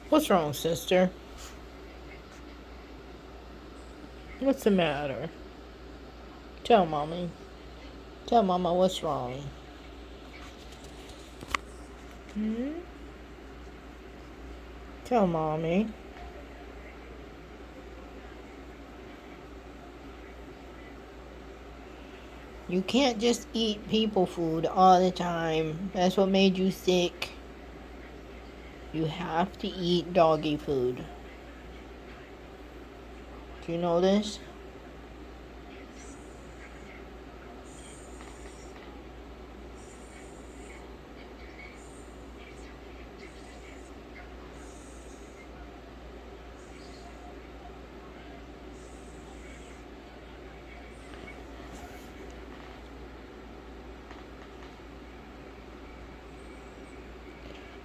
What's wrong, sister? What's the matter? Tell mommy. Tell mama what's wrong. Hmm? Tell mommy. You can't just eat people food all the time. That's what made you sick. You have to eat doggy food. Do you know this?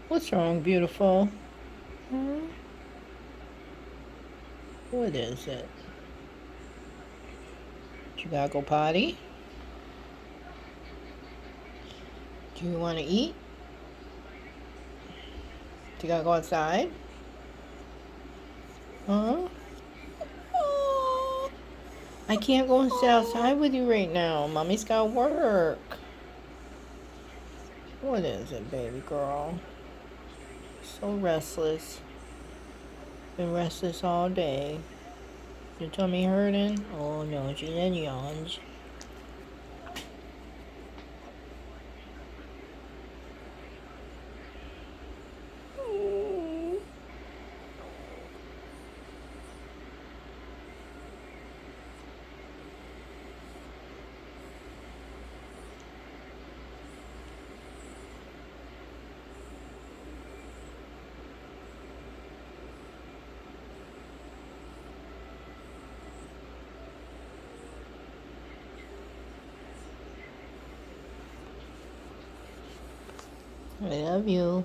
What's wrong, beautiful? Hmm? What is it? You gotta go potty? Do you want to eat? Do you gotta go outside? Huh? I can't go and sit outside with you right now. Mommy's got work. What is it, baby girl? So restless. Been restless all day. Your tummy hurting? Oh no, she had yawns. I love you.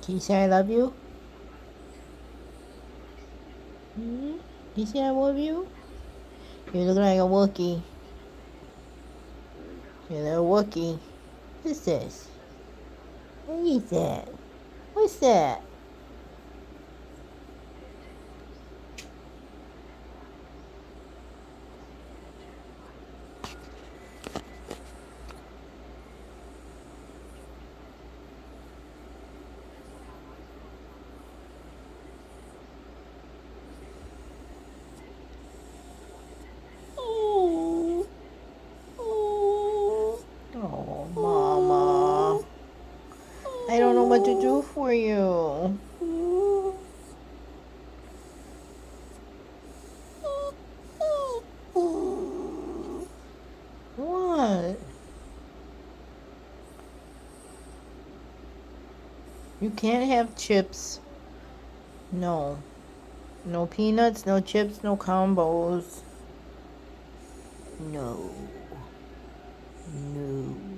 Can you say I love you? Hmm? Can you say I love you? You look like a Wookie. You're a little Wookie. What's this? What is that? What's that? Oh, Mama. I don't know what to do for you. What? You can't have chips. No. No peanuts, no chips, no combos. No. No.